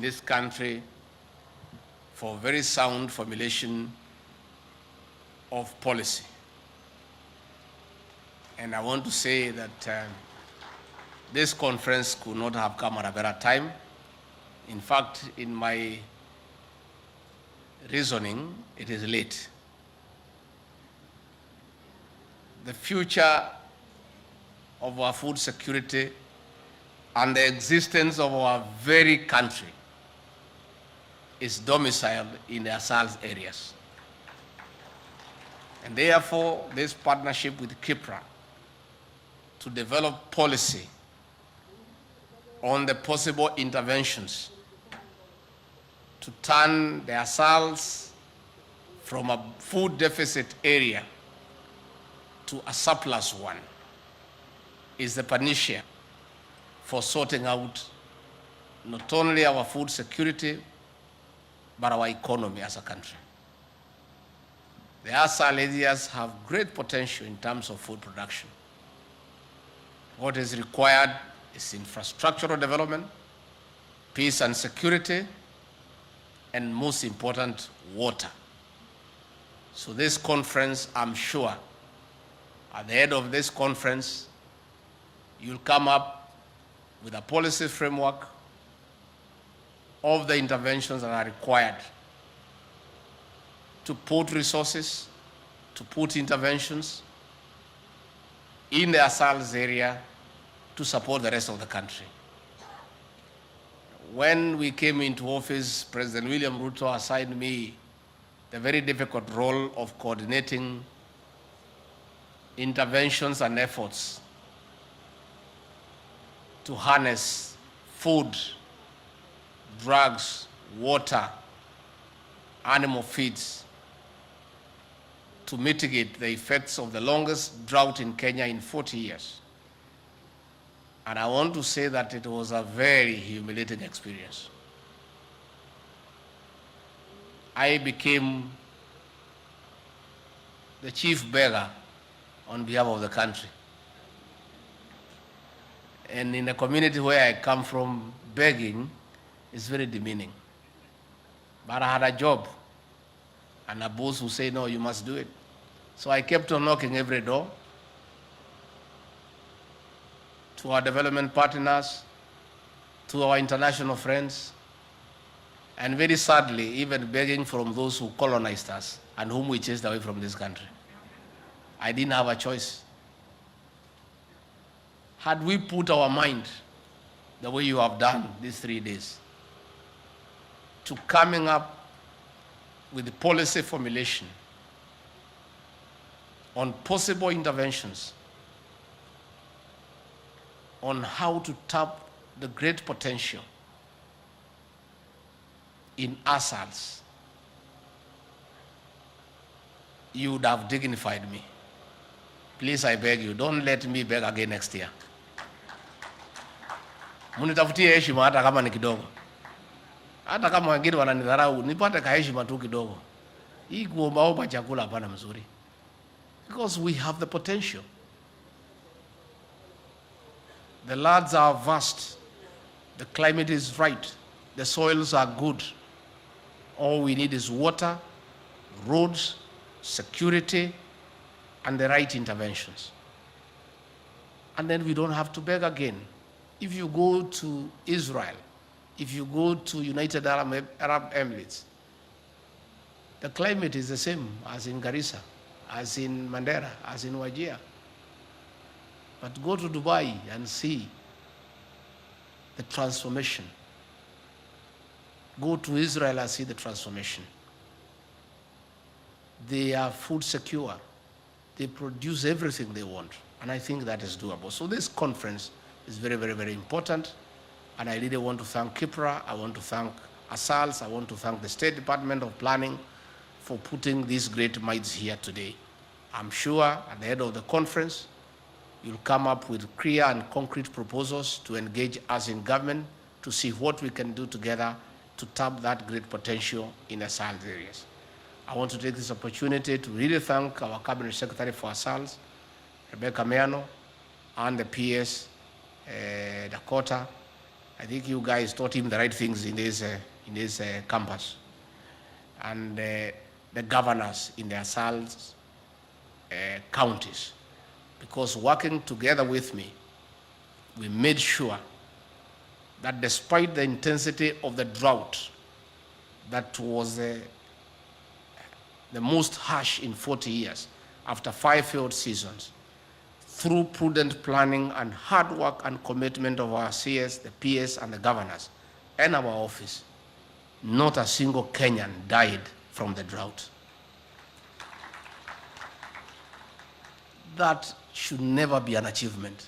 in this country for very sound formulation of policy. And I want to say that this conference could not have come at a better time. In fact, in my reasoning, it is late. The future of our food security and the existence of our very country is domiciled in the SALS areas. And therefore, this partnership with KIPRA to develop policy on the possible interventions to turn the SALS from a food deficit area to a surplus one is the panacea for sorting out not only our food security, but our economy as a country. The ASAL areas have great potential in terms of food production. What is required is infrastructural development, peace and security, and most important, water. So this conference, I'm sure, at the end of this conference, you'll come up with a policy framework of the interventions that are required to put resources, to put interventions in the ASALS area to support the rest of the country. When we came into office, President William Ruto assigned me the very difficult role of coordinating interventions and efforts to harness food, drugs, water, animal feeds to mitigate the effects of the longest drought in Kenya in 40 years. And I want to say that it was a very humiliating experience. I became the chief beggar on behalf of the country. And in the community where I come from, begging is very demeaning. But I had a job and a boss who said, no, you must do it. So I kept on knocking every door to our development partners, to our international friends, and very sadly, even begging from those who colonized us and whom we chased away from this country. I didn't have a choice. Had we put our mind the way you have done these 3 days to coming up with the policy formulation on possible interventions on how to tap the great potential in ASALs, you would have dignified me. Please, I beg you, don't let me beg again next year. Munitafutie heshima hata kama ni kidogo. Hata kama wengine wananidharau, nipate kaheshima tu kidogo. Hii kuombaomba chakula hapana mzuri. Because we have the potential. The lands are vast. The climate is right. The soils are good. All we need is water, roads, security, and the right interventions. And then we don't have to beg again. If you go to Israel, if you go to United Arab Emirates, the climate is the same as in Garissa, as in Mandera, as in Wajir. But go to Dubai and see the transformation. Go to Israel and see the transformation. They are food secure. They produce everything they want. And I think that is doable. So this conference is very, very, very important. And I really want to thank KIPRA. I want to thank ASALS. I want to thank the State Department of Planning for putting these great minds here today. I'm sure at the end of the conference, you'll come up with clear and concrete proposals to engage us in government to see what we can do together to tap that great potential in the SALS areas. I want to take this opportunity to really thank our Cabinet Secretary for SALS, Rebecca Meano, and the PS, Dakota, I think you guys taught him the right things in this campus. And the governors in their SALs counties. Because working together with me, we made sure that despite the intensity of the drought that was the most harsh in 40 years, after 5 failed seasons, through prudent planning and hard work and commitment of our CS, the PS, and the governors, and our office, not a single Kenyan died from the drought. That should never be an achievement,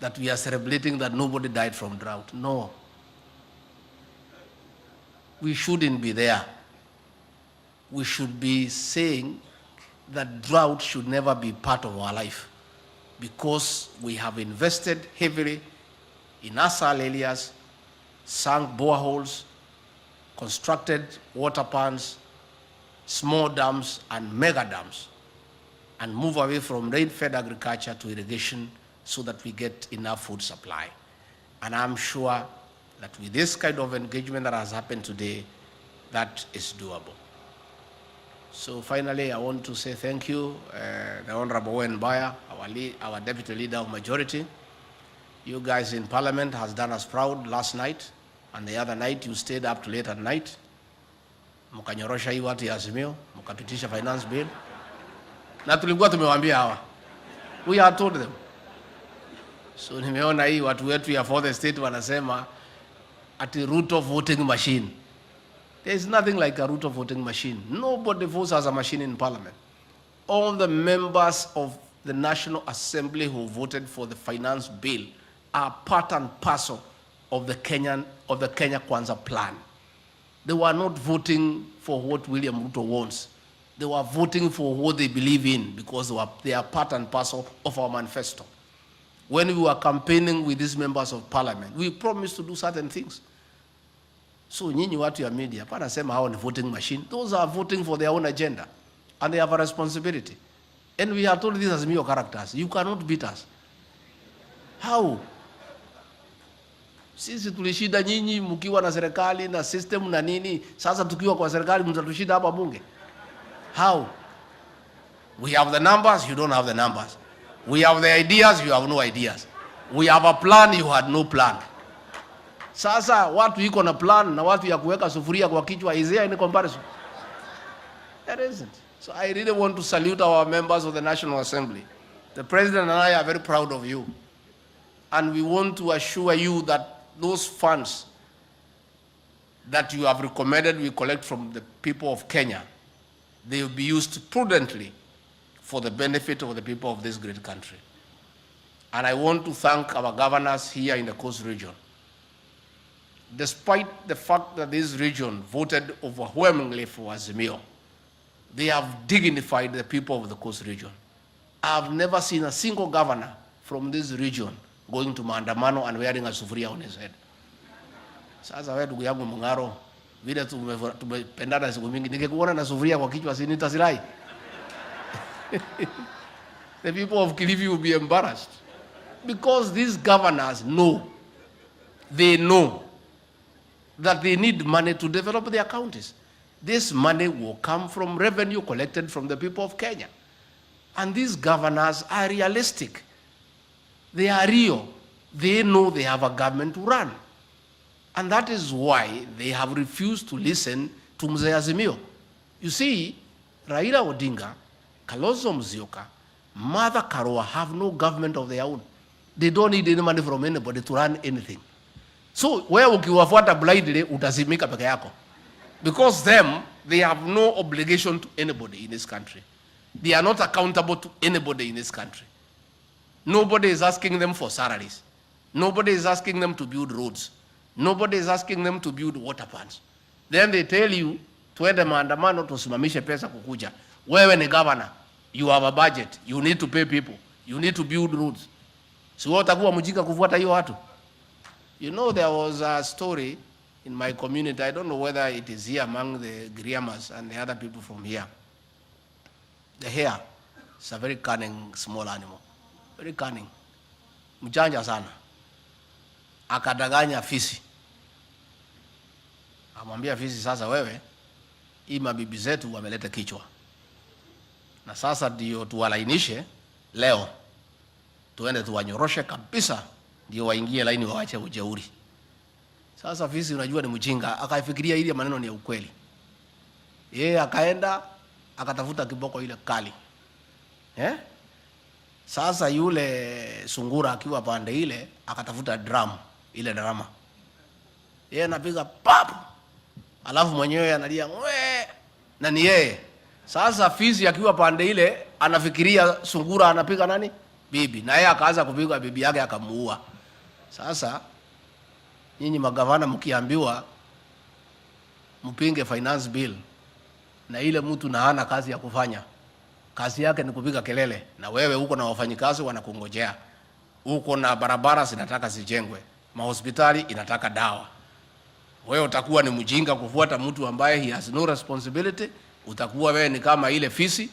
that we are celebrating that nobody died from drought. No. We shouldn't be there. We should be saying that drought should never be part of our life, because we have invested heavily in ASAL areas, sunk boreholes, constructed water ponds, small dams, and mega dams, and move away from rain-fed agriculture to irrigation so that we get enough food supply. And I'm sure that with this kind of engagement that has happened today, that is doable. So finally, I want to say thank you, the Honorable Owen Baya, our Deputy Leader of Majority. You guys in Parliament has done us proud last night, and the other night you stayed up to late at night. Mkanyorosha hii watu ya Azimio, mkapitisha finance bill. Na tulikuwa tumewaambia hawa. We had told them. So nimeona hii watu wetu ya for the state wanasema at the root of voting machine. There is nothing like a root of voting machine. Nobody votes as a machine in Parliament. All the members of the National Assembly who voted for the finance bill are part and parcel of the Kenya Kwanza plan. They were not voting for what William Ruto wants. They were voting for what they believe in, because they are part and parcel of our manifesto. When we were campaigning with these members of Parliament, we promised to do certain things. So nyinyi watu ya media, pana sema hao ni voting machine. Those are voting for their own agenda, and they have a responsibility. And we are told this as Azimio characters. You cannot beat us. How? Sisi tulishida nyinyi mkiwa na serikali na system na nini. Sasa tukiwa kwa serikali mtatushida hapa bunge. How? We have the numbers, you don't have the numbers. We have the ideas, you have no ideas. We have a plan, you had no plan. Sasa watu iko na plan na watu ya kuweka sufuria kwa kichwa, is there any comparison? There isn't. So I really want to salute our members of the National Assembly. The President and I are very proud of you. And we want to assure you that those funds that you have recommended we collect from the people of Kenya, they will be used prudently for the benefit of the people of this great country. And I want to thank our governors here in the Coast region. Despite the fact that this region voted overwhelmingly for Azimio, they have dignified the people of the Coast region. I have never seen a single governor from this region going to maandamano and wearing a sufuria on his head. Sasa wewe ndugu yangu Mungaro, vile tumependana siku mingi, ningekuona na sufuria kwa kichwa si nitasirai. The people of Kilifi will be embarrassed, because these governors know, they know that they need money to develop their counties. This money will come from revenue collected from the people of Kenya. And these governors are realistic. They are real. They know they have a government to run. And that is why they have refused to listen to Mzee Azimio. You see, Raila Odinga, Kalonzo Musyoka, Martha Karua have no government of their own. They don't need any money from anybody to run anything. So wewe ukiwafuata blindly utazimika peke yako. Because them, they have no obligation to anybody in this country. They are not accountable to anybody in this country. Nobody is asking them for salaries. Nobody is asking them to build roads. Nobody is asking them to build water plants. Then they tell you, tuende maandamano tusimamishe pesa kukuja. Wewe ni governor. You have a budget. You need to pay people. You need to build roads. Si wewe utakuwa mjinga kufuata hiyo watu. You know, there was a story in my community. I don't know whether it is here among the Griamas and the other people from here. The hare is a very cunning small animal. Very cunning. Mjanja sana. akadanganya fisi. Amwambia fisi, sasa wewe hii mabibi zetu wameleta kichwa, na sasa ndio tuwalainishe leo, tuende tuwanyoroshe kabisa, ndio waingie laini waache ujeuri. Sasa fisi unajua ni mjinga, akaifikiria ile maneno ni ya ukweli. Yeye akaenda akatafuta kiboko ile kali. Sasa yule sungura akiwa pande ile akatafuta drum, ile drama. Yeye anapiga pap, alafu mwenyewe analia ngwe, na ni yeye. Sasa fisi akiwa pande ile anafikiria sungura anapiga nani? Bibi. Na yeye akaanza kupiga bibi yake akamuua. Sasa nyinyi magavana mkiambiwa mpinge finance bill, na ile mtu na hana kazi ya kufanya, kazi yake ni kupiga kelele, na wewe uko na wafanyikazi wanakungojea, uko na barabara zinataka zijengwe, mahospitali inataka dawa, wewe utakuwa ni mjinga kufuata mtu ambaye he has no responsibility? Utakuwa wewe ni kama ile fisi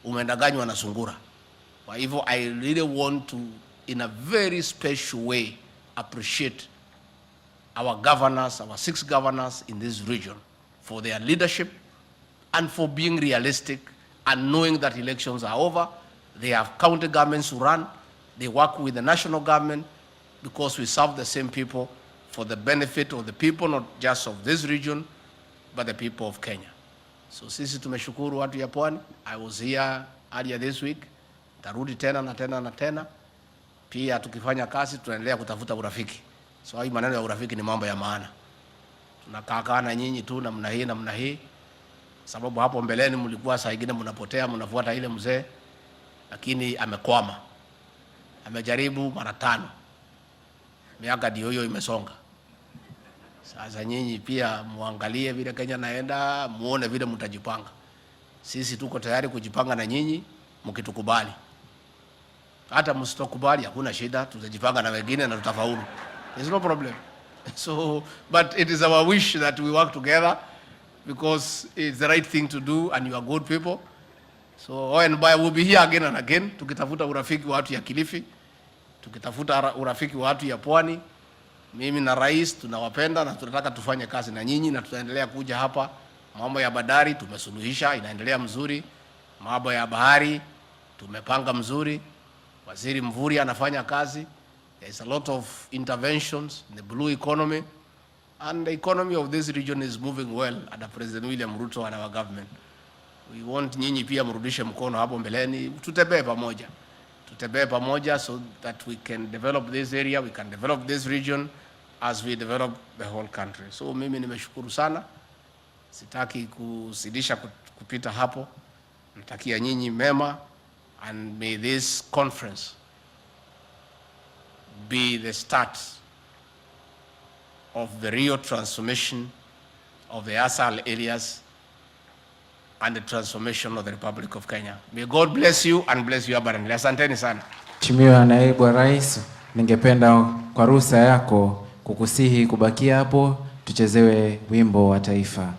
umendanganywa na sungura. Kwa hivyo I really want to in a very special way appreciate our governors, our 6 governors in this region, for their leadership and for being realistic and knowing that elections are over. They have county governments to run. They work with the national government because we serve the same people for the benefit of the people, not just of this region, but the people of Kenya. So sisi tumeshukuru watu ya Pwani. I was here earlier this week. Tarudi tena na tena na tena. Pia tukifanya kazi tunaendelea kutafuta urafiki. So hii maneno ya urafiki ni mambo ya maana. Tunakaa na nyinyi tu namna hii. Sababu hapo mbeleni mlikuwa saa nyingine mnapotea, mnafuata ile mzee, lakini amekwama. Amejaribu mara 5. Miaka ndio hiyo imesonga. Sasa nyinyi pia muangalie vile Kenya naenda, muone vile mtajipanga. Sisi tuko tayari kujipanga na nyinyi mkitukubali. Hata msitokubali hakuna shida, tutajipanga na wengine na tutafaulu. There's no problem. So, but it is our wish that we work together because it's the right thing to do and you are good people. So, and by we'll be here again and again. Tukitafuta urafiki wa watu ya Kilifi, tukitafuta urafiki wa watu ya Pwani. Mimi na rais tunawapenda na tunataka tufanye kazi na nyinyi, na tutaendelea kuja hapa. Mambo ya bandari tumesuluhisha, inaendelea mzuri. Mambo ya bahari tumepanga mzuri. Waziri Mvuri anafanya kazi. There's a lot of interventions in the blue economy, and the economy of this region is moving well under President William Ruto and our government. We want nyinyi pia mrudishe mkono hapo mbeleni, tutembee pamoja so that we can develop this area, we can develop this region as we develop the whole country. So mimi nimeshukuru sana, sitaki kuzidisha kupita hapo. Natakia nyinyi mema, and may this conference be the start of the real transformation of the ASAL areas and the transformation of the Republic of Kenya. May God bless you and bless you abundantly. Asanteni sana. Mheshimiwa Naibu wa Rais, ningependa kwa ruhusa yako kukusihi kubakia hapo tuchezewe wimbo wa taifa.